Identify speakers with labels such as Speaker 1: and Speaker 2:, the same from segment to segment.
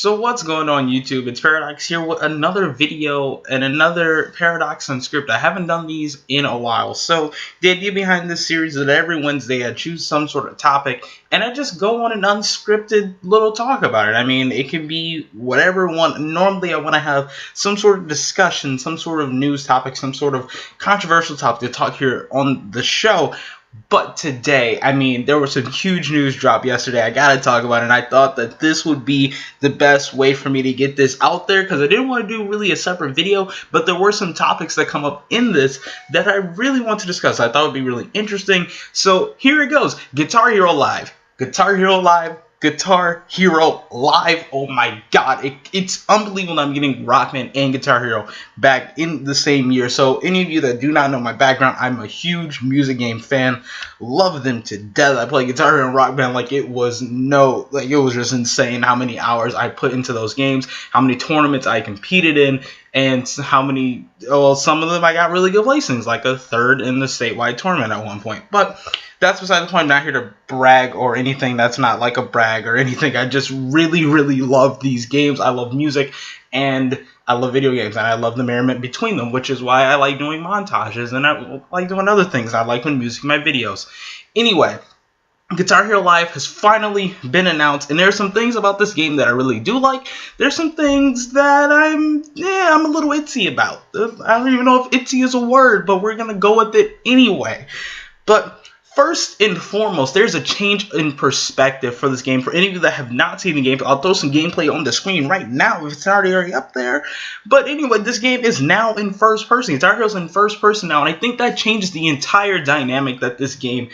Speaker 1: So what's going on YouTube? It's ParaDoX here with another video and another ParaDoX Unscripted. I haven't done these in a while. So the idea behind this series is that every Wednesday I choose some sort of topic and I just go on an unscripted little talk about it. I mean, it can be whatever one. Normally I want to have some sort of discussion, some sort of news topic, some sort of controversial topic to talk here on the show. But today, I mean, there was some huge news drop yesterday. I gotta talk about it, and I thought that this would be the best way for me to get this out there because I didn't want to do really a separate video, but there were some topics that come up in this that I really want to discuss. I thought would be really interesting. So here it goes. Guitar Hero Live. Guitar Hero Live. Guitar Hero Live. Oh my god, it's unbelievable I'm getting Rockman and Guitar Hero back in the same year. So any of you that do not know my background, I'm a huge music game fan. Love them to death. I play Guitar Hero and Rock Band like it was just insane how many hours I put into those games, how many tournaments I competed in, and how many, well, some of them I got really good placings, like a third in the statewide tournament at one point. But that's beside the point. I'm not here to brag or anything. That's not like a brag or anything. I just really, really love these games. I love music and I love video games and I love the merriment between them, which is why I like doing montages and I like doing other things. I like when music in my videos. Anyway, Guitar Hero Live has finally been announced, and there's some things about this game that I really do like. There's some things that I'm a little itsy about. I don't even know if itsy is a word, but we're gonna go with it anyway. But first and foremost, there's a change in perspective for this game. For any of you that have not seen the game, I'll throw some gameplay on the screen right now if it's not already up there. But anyway, this game is now in first person. Guitar Hero's in first person now, and I think that changes the entire dynamic that this game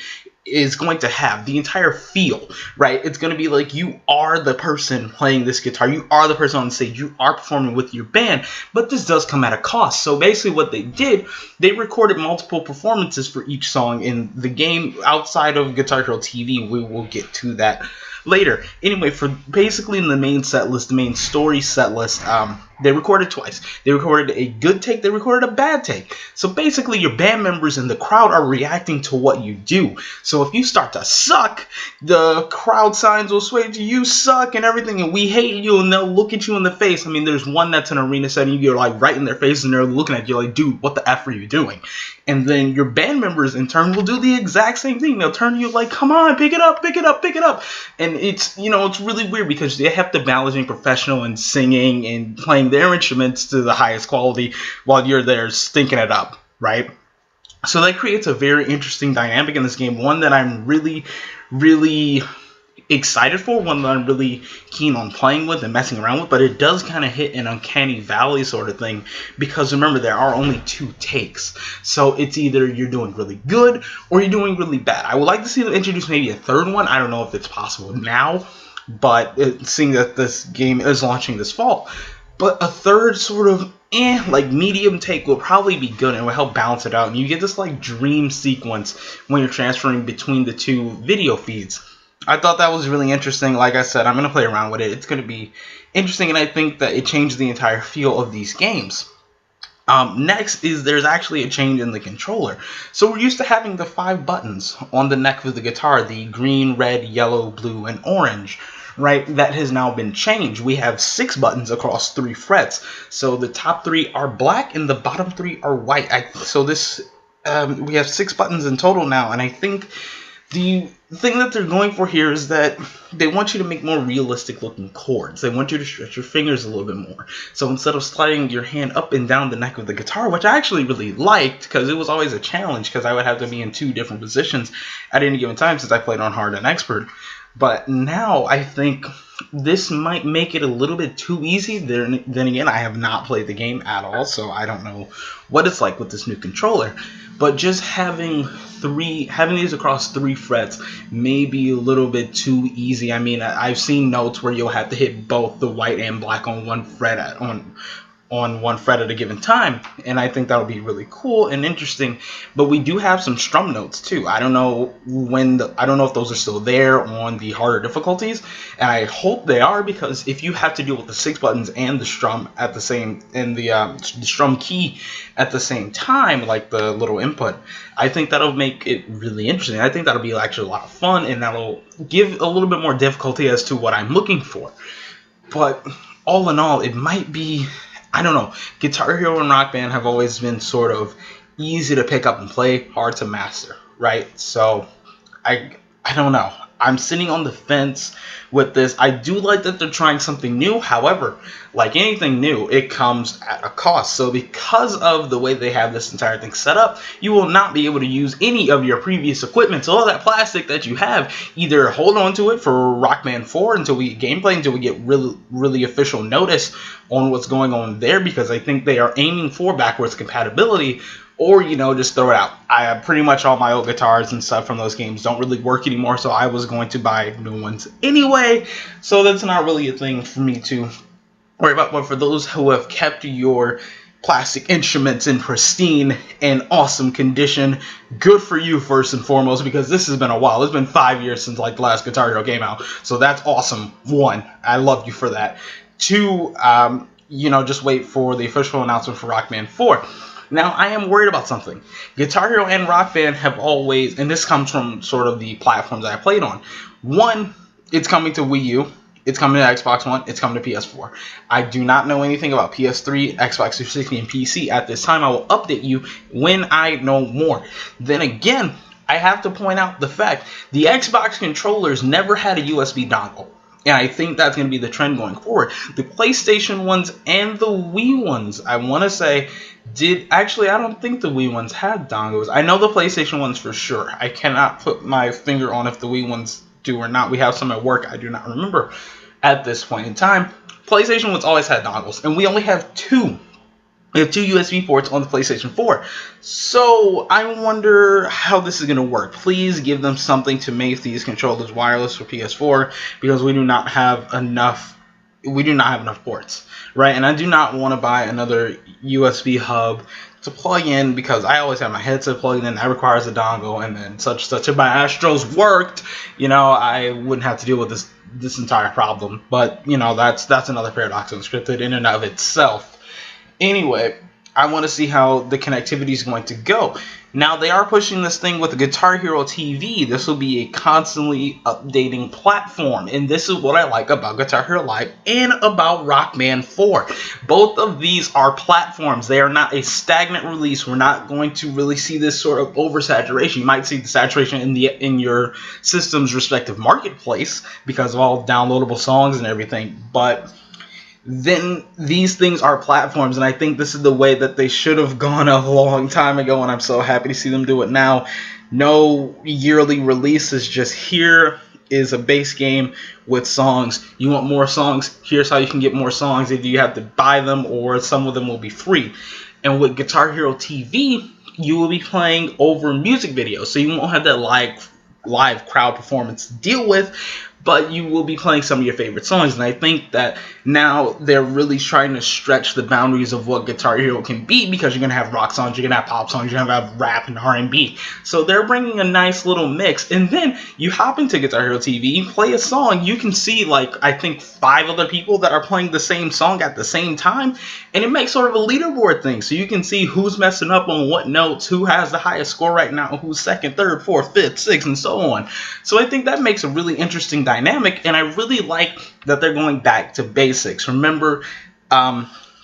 Speaker 1: is going to have, the entire feel, right? It's going to be like you are the person playing this guitar, you are the person on the stage, you are performing with your band, but this does come at a cost. So basically what they did, they recorded multiple performances for each song in the game outside of Guitar Hero TV. We will get to that later. Anyway, for basically in the main set list, the main story set list, they recorded twice. They recorded a good take, they recorded a bad take. So basically your band members in the crowd are reacting to what you do. So if you start to suck, the crowd signs will sway to you suck and everything and we hate you, and they'll look at you in the face. I mean, there's one that's an arena setting, you're like right in their face and they're looking at you like, dude, what the F are you doing? And then your band members in turn will do the exact same thing. They'll turn to you like, come on, pick it up, pick it up, pick it up. And it's, it's really weird because they have to balance being professional and singing and playing their instruments to the highest quality while you're there stinking it up, right? So that creates a very interesting dynamic in this game, one that I'm really, really excited for, one that I'm really keen on playing with and messing around with, but it does kind of hit an uncanny valley sort of thing because remember, there are only two takes. So it's either you're doing really good or you're doing really bad. I would like to see them introduce maybe a third one. I don't know if it's possible now, but seeing that this game is launching this fall, but a third sort of like medium take will probably be good and will help balance it out. And you get this like dream sequence when you're transferring between the two video feeds. I thought that was really interesting. Like I said, I'm going to play around with it. It's going to be interesting, and I think that it changes the entire feel of these games. Next is there's actually a change in the controller. So we're used to having the 5 buttons on the neck of the guitar, the green, red, yellow, blue, and orange. Right, that has now been changed. We have 6 buttons across 3 frets. So the top 3 are black and the bottom 3 are white. We have 6 buttons in total now, and I think the thing that they're going for here is that they want you to make more realistic looking chords. They want you to stretch your fingers a little bit more. So instead of sliding your hand up and down the neck of the guitar, which I actually really liked because it was always a challenge because I would have to be in 2 different positions at any given time since I played on hard and expert. But now I think this might make it a little bit too easy. Then again, I have not played the game at all, so I don't know what it's like with this new controller. But just having these across 3 frets may be a little bit too easy. I mean, I've seen notes where you'll have to hit both the white and black on one fret on one fret at a given time, and I think that'll be really cool and interesting. But we do have some strum notes too. I don't know if those are still there on the harder difficulties, and I hope they are, because if you have to deal with the 6 buttons and the strum at the same, and the strum key at the same time, like the little input, I think that'll make it really interesting. I think that'll be actually a lot of fun, and that'll give a little bit more difficulty as to what I'm looking for. But all in all, it might be, I don't know. Guitar Hero and Rock Band have always been sort of easy to pick up and play, hard to master, right? So I don't know. I'm sitting on the fence with this. I do like that they're trying something new. However, like anything new, it comes at a cost. So because of the way they have this entire thing set up, you will not be able to use any of your previous equipment. So all that plastic that you have, either hold on to it for Rock Band 4 until we get gameplay, until we get really official notice on what's going on there, because I think they are aiming for backwards compatibility, or, you know, just throw it out. I have pretty much all my old guitars and stuff from those games don't really work anymore, so I was going to buy new ones anyway. So that's not really a thing for me to worry about. But for those who have kept your plastic instruments in pristine and awesome condition, good for you first and foremost, because this has been a while. It's been 5 years since like the last Guitar Hero came out, so that's awesome. 1, I love you for that. 2, you know, just wait for the official announcement for Rock Band 4. Now, I am worried about something. Guitar Hero and Rock Band have always, and this comes from sort of the platforms I played on. 1, it's coming to Wii U. It's coming to Xbox One. It's coming to PS4. I do not know anything about PS3, Xbox 360, and PC at this time. I will update you when I know more. Then again, I have to point out the fact the Xbox controllers never had a USB dongle. And I think that's going to be the trend going forward. The PlayStation ones and the Wii ones, I want to say, actually, I don't think the Wii ones had dongles. I know the PlayStation ones for sure. I cannot put my finger on if the Wii ones do or not. We have some at work. I do not remember at this point in time. PlayStation ones always had dongles, and we only have 2. We have 2 USB ports on the PlayStation 4. So I wonder how this is going to work. Please give them something to make these controllers wireless for PS4, because we do not have enough ports, right? And I do not want to buy another USB hub to plug in, because I always have my headset plugged in. That requires a dongle, and then such. If my Astros worked, you know, I wouldn't have to deal with this entire problem. But, you know, that's another ParaDoX Unscripted in and of itself. Anyway, I want to see how the connectivity is going to go. Now, they are pushing this thing with the Guitar Hero TV. This will be a constantly updating platform, and this is what I like about Guitar Hero Live and about Rock Band 4. Both of these are platforms. They are not a stagnant release. We're not going to really see this sort of oversaturation. You might see the saturation in your system's respective marketplace because of all downloadable songs and everything, but then these things are platforms, and I think this is the way that they should have gone a long time ago, and I'm so happy to see them do it now. No yearly releases, just here is a base game with songs. You want more songs? Here's how you can get more songs. Either you have to buy them, or some of them will be free. And with Guitar Hero TV, you will be playing over music videos, so you won't have that live crowd performance to deal with, but you will be playing some of your favorite songs. And I think that now they're really trying to stretch the boundaries of what Guitar Hero can be, because you're going to have rock songs, you're going to have pop songs, you're going to have rap and R&B. So they're bringing a nice little mix. And then you hop into Guitar Hero TV, you play a song, you can see, like, I think 5 other people that are playing the same song at the same time, and it makes sort of a leaderboard thing. So you can see who's messing up on what notes, who has the highest score right now, who's second, third, fourth, fifth, sixth, and so on. So I think that makes a really interesting dynamic, and I really like that they're going back to basics. Remember,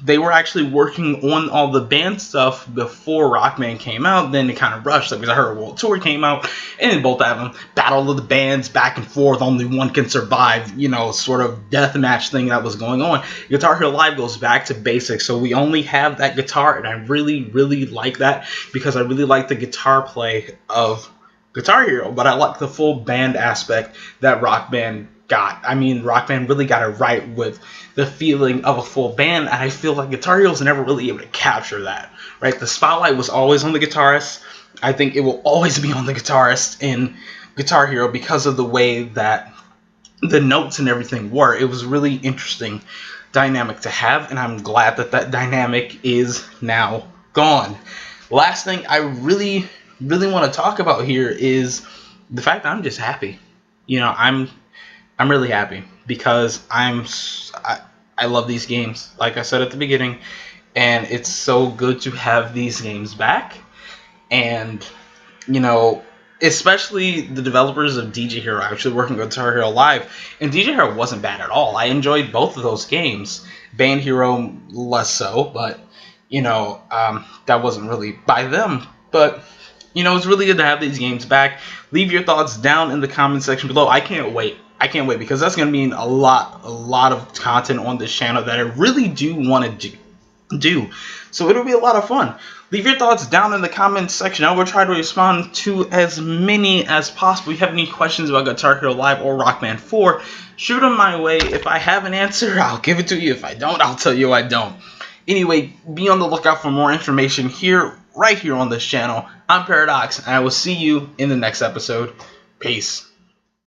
Speaker 1: they were actually working on all the band stuff before Rock Band came out. Then they kind of rushed it, because I heard World Tour came out, and then both of them battle of the bands back and forth. Only one can survive, you know, sort of deathmatch thing that was going on. Guitar Hero Live goes back to basics, so we only have that guitar, and I really like that, because I really like the guitar play of Guitar Hero, but I like the full band aspect that Rock Band got. I mean, Rock Band really got it right with the feeling of a full band, and I feel like Guitar Hero was never really able to capture that, right? The spotlight was always on the guitarist. I think it will always be on the guitarist in Guitar Hero because of the way that the notes and everything were. It was really interesting dynamic to have, and I'm glad that that dynamic is now gone. Last thing I really want to talk about here is the fact that I'm just happy. You know, I'm really happy, because I love these games, like I said at the beginning, and it's so good to have these games back. And, you know, especially the developers of DJ Hero actually working with Guitar Hero Live, and DJ Hero wasn't bad at all. I enjoyed both of those games. Band Hero less so, but that wasn't really by them. But it's really good to have these games back. Leave your thoughts down in the comment section below. I can't wait. Because that's gonna mean a lot of content on this channel that I really do want to do. So it'll be a lot of fun. Leave your thoughts down in the comments section. I will try to respond to as many as possible. If you have any questions about Guitar Hero Live or Rock Band 4, shoot them my way. If I have an answer, I'll give it to you. If I don't, I'll tell you I don't. Anyway, be on the lookout for more information right here on this channel. I'm ParaDoX, and I will see you in the next episode. Peace.